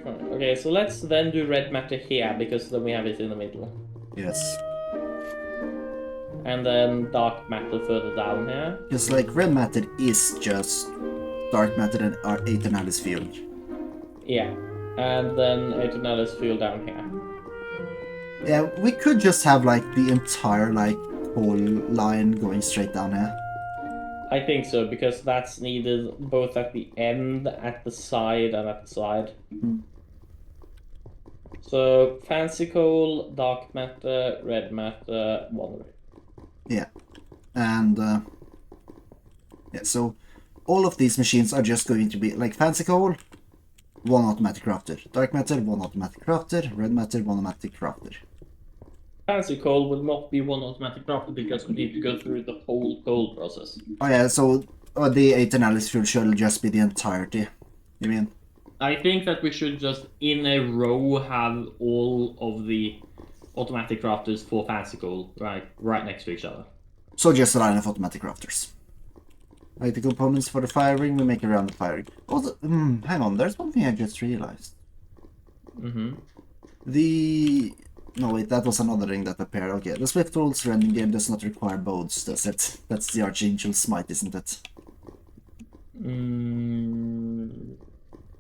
Okay, so let's then do red matter here, because then we have it in the middle. Yes. And then dark matter further down here. Because like red matter is just dark matter and our Aeternalis field. Yeah. And then Aeternalis field down here. Yeah, we could just have like the entire like whole line going straight down here. I think so, because that's needed both at the end, at the side, and at the side. Mm. So fancy coal, dark matter, red matter, one red. Yeah. And yeah, so all of these machines are just going to be like fancy coal, one automatic crafter. Dark matter, one automatic crafter. Red matter, one automatic crafter. Fancy coal will not be one automatic crafter because we need to go through the whole coal process. Oh yeah, so the Aeternalis field should just be the entirety. You mean? I think that we should just in a row have all of the automatic crafters for fancy coal right next to each other. So just a line of automatic crafters. Like the components for the firing, we make around the firing. Also, hang on, there's one thing I just realized. No wait, that was another thing that appeared. Okay, the Swift Rules rending game does not require bows, does it? That's the Archangel Smite, isn't it?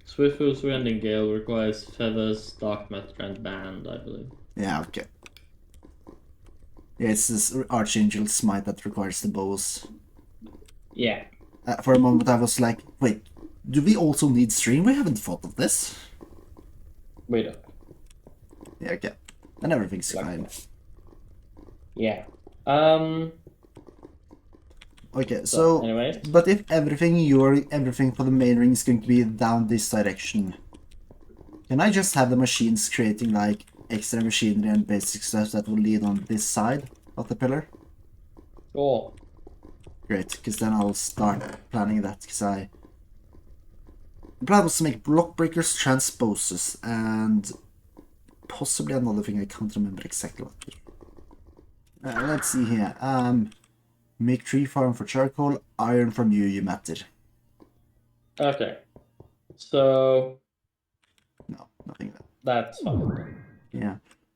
Swiftfoot's Rending Gale requires feathers, dark matter, and band, I believe. Yeah, okay. Yeah, it's this Archangel Smite that requires the bows. Yeah. For a moment I was like, wait, do we also need string? We haven't thought of this. We don't. Yeah, okay. And everything's fine. Yeah. Okay, so anyways. But if everything for the main ring is going to be down this direction, can I just have the machines creating like extra machinery and basic stuff that will lead on this side of the pillar? Sure. Great, because then I'll start planning that, because the plan was to make block breakers, transposes, and possibly another thing I can't remember exactly what. Let's see here. Make tree farm for charcoal, iron from UU matter. Okay. So No, nothing there. that's fine. Yeah.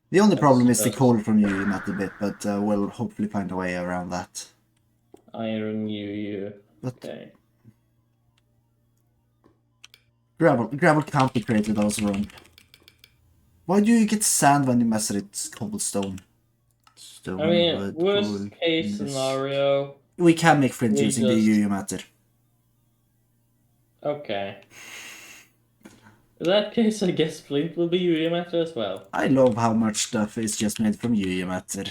The only problem is the coal from UU matter bit, but we'll hopefully find a way around that. Iron UU. But okay. Gravel can't be created, that was wrong. Why do you get sand when you mess it? It's cobblestone. I mean, worst case scenario. We can make flint using the UU matter. Okay. In that case, I guess flint will be UU matter as well. I love how much stuff is just made from UU matter.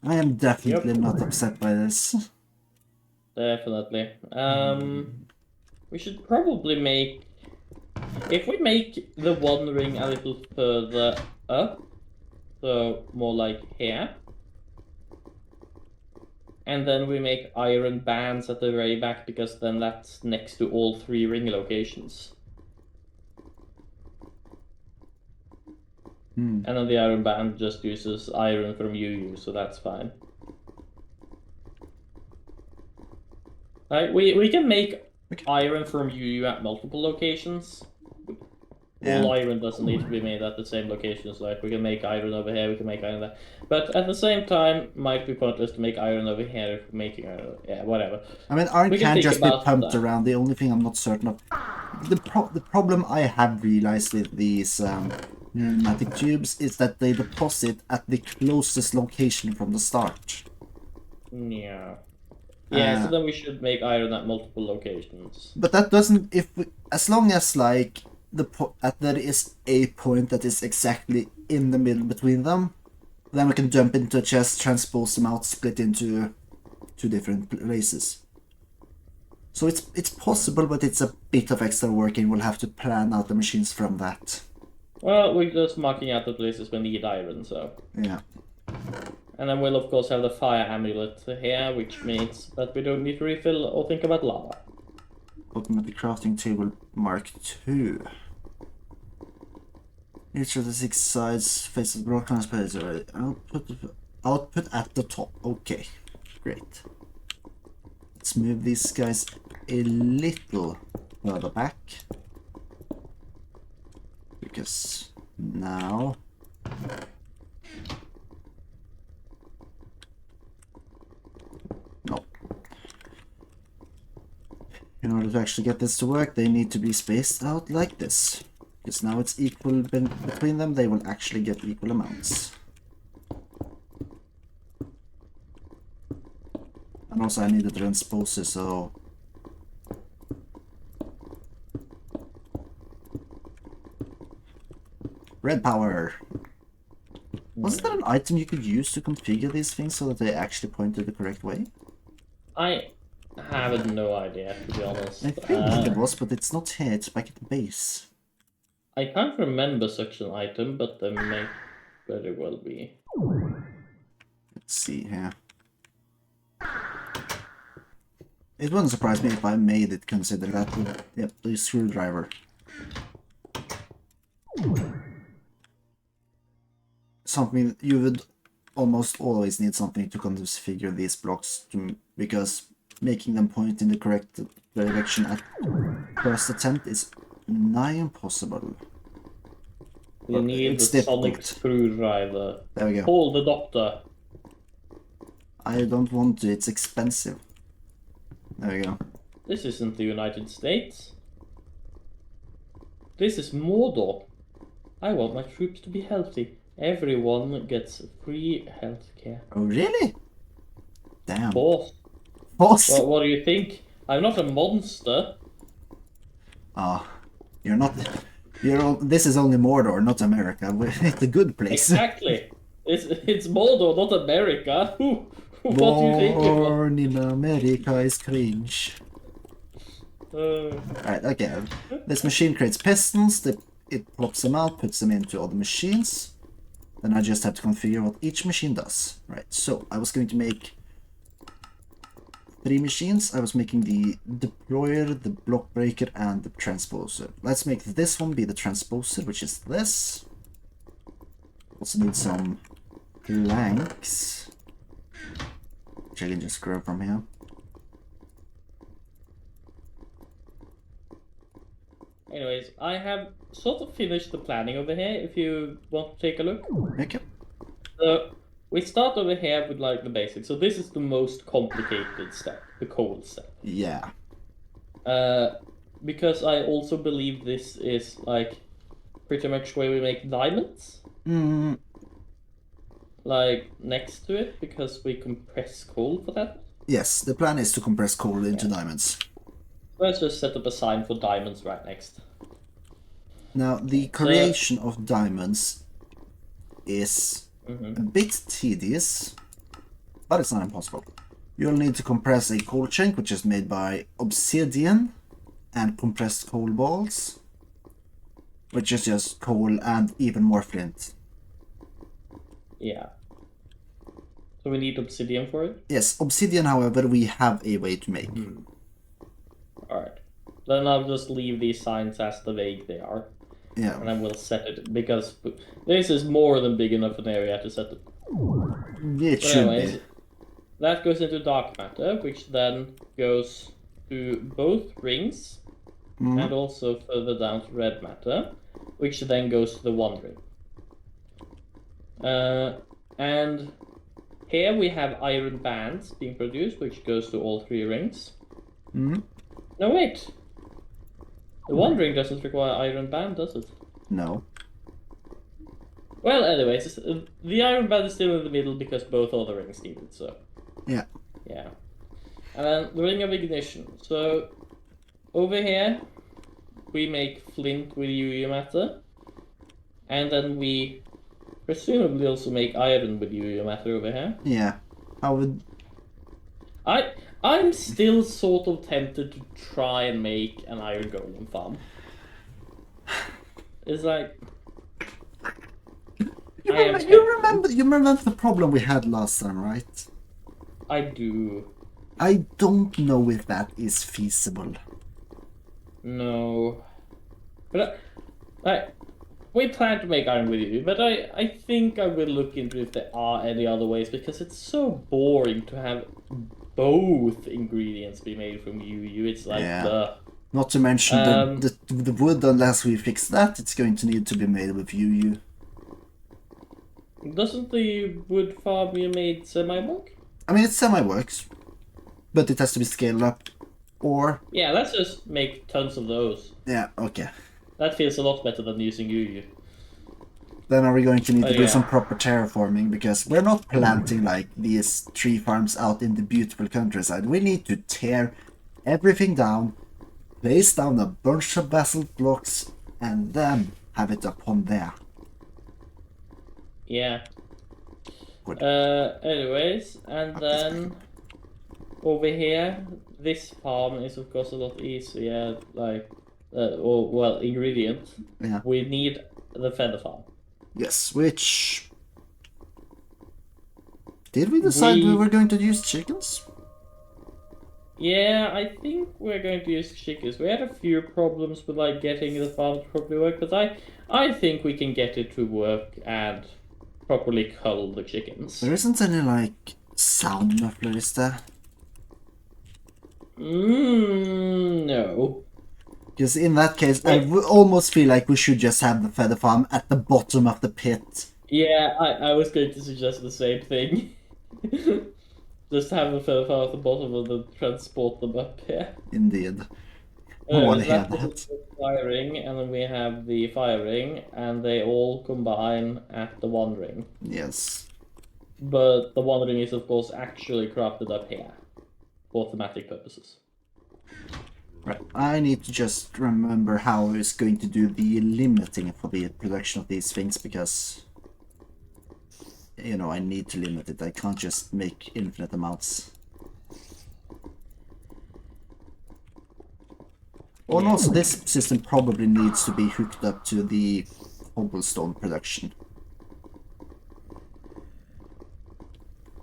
I am definitely not upset by this. Definitely. We should probably make... If we make the one ring a little further up, so more like here, and then we make iron bands at the very back, because then that's next to all 3 ring locations. And then the iron band just uses iron from UU, so that's fine. We can make iron from UU at multiple locations. Yeah. All iron doesn't need to be made at the same locations. Like, we can make iron over here, we can make iron there. But at the same time, might be pointless to make iron over here if we're making iron. Yeah, whatever. I mean, iron can just be pumped around. The only thing I'm not certain of... The problem I have realized with these pneumatic tubes is that they deposit at the closest location from the start. Yeah. Yeah, so then we should make iron at multiple locations. But that doesn't... as long as, like... there is a point that is exactly in the middle between them, then we can jump into a chest, transpose them out, split into 2 different places. So it's possible, but it's a bit of extra work, and we'll have to plan out the machines from that. Well, we're just marking out the places we need iron, so... Yeah. And then we'll of course have the fire amulet here, which means that we don't need to refill or think about lava. Automatic crafting table Mark II. Each of the 6 sides faces broken space already. Output at the top. Okay, great. Let's move these guys a little further back. focus. Now. No. In order to actually get this to work, they need to be spaced out like this. Because now it's equal between them, they will actually get equal amounts. And also I need a transposer, so... Red power! Wasn't there an item you could use to configure these things so that they actually pointed the correct way? I have no idea, to be honest. I think it was, but it's not here, it's back at the base. I can't remember such an item, but there may very well be. Let's see here. It wouldn't surprise me if I made it consider that with, yep, the screwdriver. Something you would almost always need something to configure these blocks to, because making them point in the correct direction at first attempt is nigh impossible. You need the sonic screwdriver. There we go. Call the doctor. I don't want to, it's expensive. There we go. This isn't the United States. This is Mordor. I want my troops to be healthy. Everyone gets free healthcare. Oh, really? Damn. Boss. Boss? Well, what do you think? I'm not a monster. Ah, you're not... this is only Mordor, not America. It's a good place. Exactly. It's Mordor, not America. What do you think? Born in America is cringe. Uh, Right, okay. This machine creates pistons, it plops them out, puts them into other machines. Then I just have to configure what each machine does. Right, so I was going to make 3 machines. I was making the deployer, the block breaker, and the transposer. Let's make this one be the transposer, which is this. Also need some planks, which I can just grab from here. anyways, I have sort of finished the planning over here, if you want to take a look. Okay. So, we start over here with like the basics. So this is the most complicated step, the coal step. Yeah. Because I also believe this is like pretty much where we make diamonds. Mm, Like next to it, because we compress coal for that. yes, the plan is to compress coal into diamonds. Let's just set up a sign for diamonds right next. Now, the creation of diamonds is a bit tedious, but it's not impossible. You'll need to compress a coal chunk, which is made by obsidian and compressed coal balls, which is just coal and even more flint. Yeah. So we need obsidian for it? Yes, obsidian, however, we have a way to make. Alright. Then I'll just leave these signs as the vague they are. Yeah. And then we'll set it, because this is more than big enough an area to set it. It should be. That goes into dark matter, which then goes to both rings, and also further down to red matter, which then goes to the one ring. And here we have iron bands being produced, which goes to all 3 rings. No, wait! The one ring doesn't require iron band, does it? No. Well, anyways, the iron band is still in the middle because both other rings need it, so... Yeah. Yeah. And then the ring of ignition. So, over here, we make flint with UU matter. And then we presumably also make iron with UU matter over here. Yeah. I would... I'm still sort of tempted to try and make an iron golem farm. It's like... You remember the problem we had last time, right? I do. I don't know if that is feasible. No. But we plan to make iron with you, but I think I will look into if there are any other ways, because it's so boring to have both ingredients be made from UU. It's like, Not to mention Um, the wood, unless we fix that, it's going to need to be made with UU. Doesn't the wood farm you made semi-work? I mean, it semi-works, but it has to be scaled up. Or... Yeah, let's just make tons of those. Yeah, okay. That feels a lot better than using UU. Then are we going to need to do Yeah. some proper terraforming, because we're not planting like these tree farms out in the beautiful countryside. We need to tear everything down, place down a bunch of basalt blocks, and then have it upon there. Yeah. Good. Anyways, and then over here, this farm is of course a lot easier, like, or well, ingredient. Yeah. We need the feather farm. Yes, which... Did we decide we were going to use chickens? Yeah, I think we're going to use chickens. We had a few problems with like getting the farm to properly work, but I think we can get it to work and properly cull the chickens. There isn't any like sound muffler, is there? No. Because in that case, I almost feel like we should just have the feather farm at the bottom of the pit. Yeah, I was going to suggest the same thing. Just have the feather farm at the bottom and then transport them up here. Indeed. I want to hear That that. is the firing, and then we have the firing, and they all combine at the one ring. Yes. But the one ring is, of course, actually crafted up here for thematic purposes. Right. I need to just remember how I was going to do the limiting for the production of these things, because, you know, I need to limit it. I can't just make infinite amounts. Oh, and also this system probably needs to be hooked up to the cobblestone production.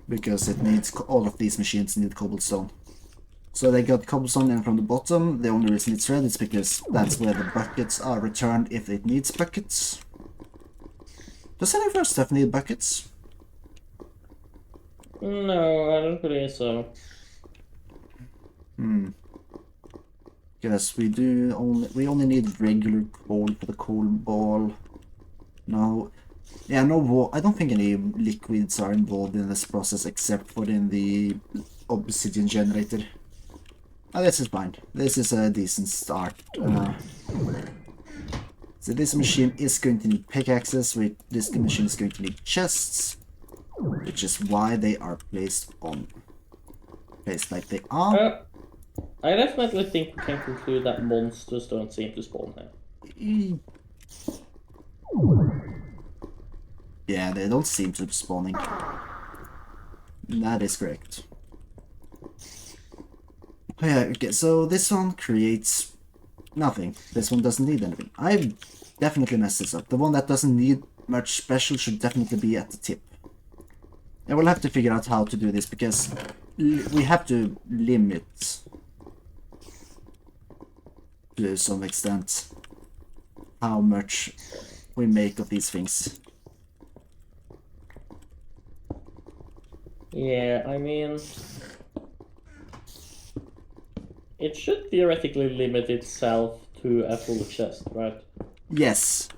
Because it needs, all of these machines need cobblestone. So they got cobblestone in from the bottom. The only reason it's red is because that's where the buckets are returned if it needs buckets. Does any of our stuff need buckets? No, I don't believe so. Yes, we only need regular coal for the coal ball. No. Yeah, no, I don't think any liquids are involved in this process except for in the obsidian generator. Oh, this is fine. This is a decent start. So this machine is going to need pickaxes, this machine is going to need chests, which is why they are placed like they are. I definitely think we can conclude that monsters don't seem to spawn here. Yeah, they don't seem to be spawning. That is correct. Yeah, okay, so this one creates nothing. This one doesn't need anything. I definitely messed this up. The one that doesn't need much special should definitely be at the tip. I will have to figure out how to do this, because we have to limit to some extent how much we make of these things. Yeah, I mean, it should theoretically limit itself to a full chest, right? Yes.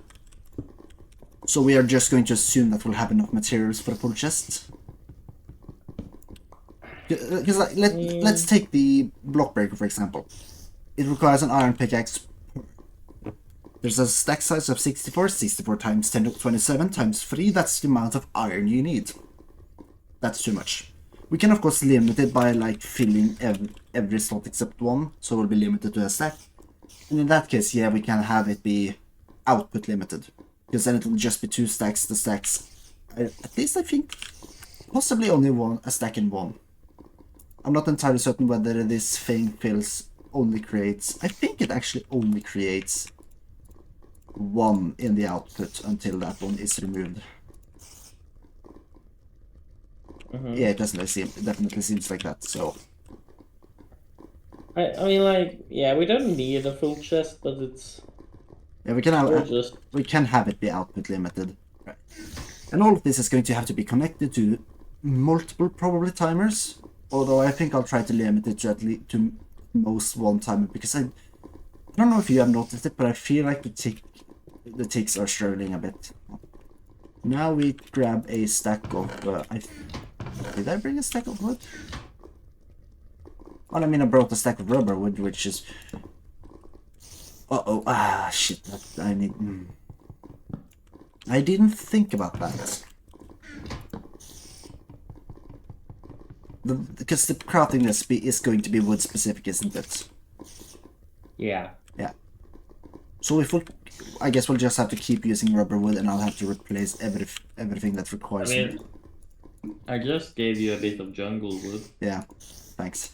So we are just going to assume that we'll have enough materials for a full chest. Because let's take the block breaker, for example. It requires an iron pickaxe. There's a stack size of 64. 64 times 10 to 27 times 3. That's the amount of iron you need. That's too much. We can of course limit it by like filling every slot except one, so we'll be limited to a stack. And in that case, yeah, we can have it be output limited, because then it'll just be 2 stacks. The stacks, at least I think, possibly only a stack in one. I'm not entirely certain whether this thing only creates. I think it actually only creates 1 in the output until that one is removed. Yeah, it definitely seems like that, so... I mean, like, yeah, we don't need a full chest, but it's... Yeah, we can have it be output limited. Right. And all of this is going to have to be connected to multiple, probably, timers. Although I think I'll try to limit it to at least to most one timer, because don't know if you have noticed it, but I feel like the ticks are struggling a bit. Now we grab a stack of. Did I bring a stack of wood? Well, I mean, I brought a stack of rubber wood, which is. Uh-oh, shit, I need. I didn't think about that. Because the crafting recipe is going to be wood specific, isn't it? Yeah. Yeah. So if I guess we'll just have to keep using rubber wood, and I'll have to replace everything that requires. I just gave you a bit of jungle wood. Yeah, thanks.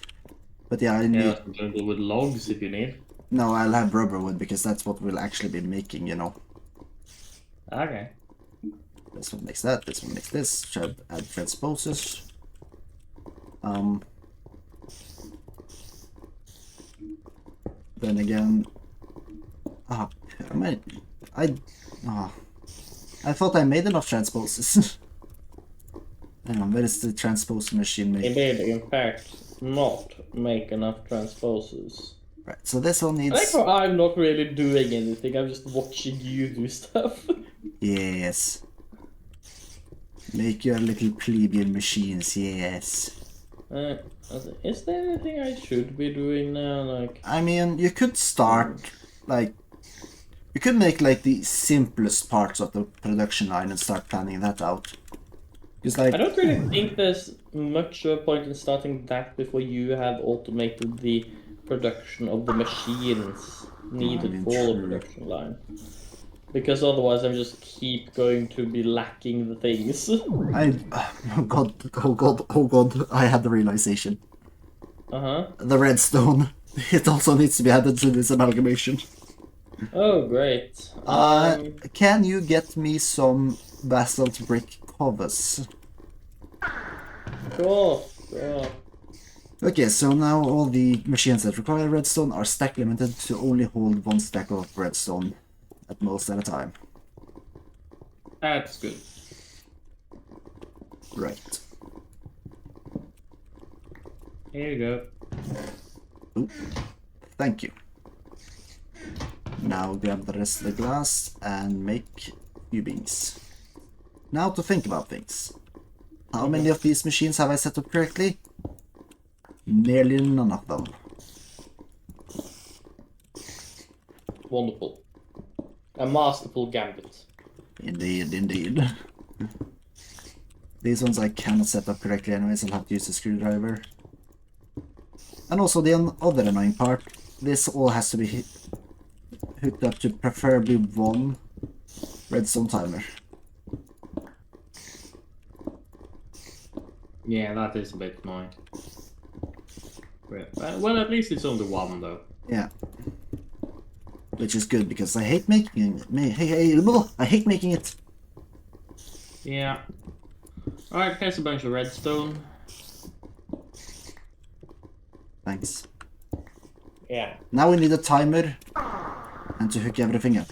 But yeah, I need. Yeah, some jungle wood logs if you need. No, I'll have rubber wood because that's what we'll actually be making, you know. Okay. This one makes that. This one makes this. Should add transposers. Then again, I thought I made enough transposers. Hang on, where is the transposer machine made? It did, in fact, not make enough transposers. Right, so this one needs. I like how I'm not really doing anything. I'm just watching you do stuff. Yes. Make your little plebeian machines, yes. Is there anything I should be doing now? Like, I mean, you could start, like, you could make, like, the simplest parts of the production line and start planning that out. Because, like, I don't really think there's much of a point in starting that before you have automated the production of the machines needed for the production line. Because otherwise, I'm just keep going to be lacking the things. oh god, I had the realization. The redstone, it also needs to be added to this amalgamation. Oh, great. Can you get me some basalt brick covers? Sure. Okay, so now all the machines that require redstone are stack limited to only hold one stack of redstone at most at a time. That's good. Right. Here you go. Ooh. Thank you. Now grab the rest of the glass and make cubings. Now to think about things. How many of these machines have I set up correctly? Nearly none of them. Wonderful. A masterful gambit. Indeed. These ones I cannot set up correctly anyways, I'll have to use a screwdriver. And also the other annoying part, this all has to be hooked up to preferably one redstone timer. Yeah, that is a bit annoying. Well, at least it's only one though. Yeah. Which is good because I hate making it. I hate making it. Yeah. Alright, here's a bunch of redstone. Thanks. Yeah. Now we need a timer and to hook everything up.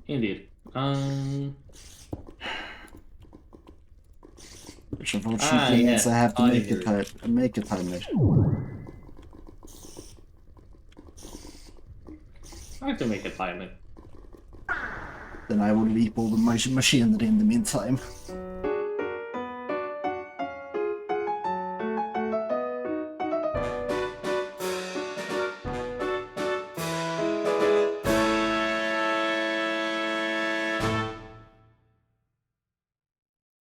Indeed. Which unfortunately means I have to make a timer. I have to make a timer. Then I will leap over my machinery in the meantime.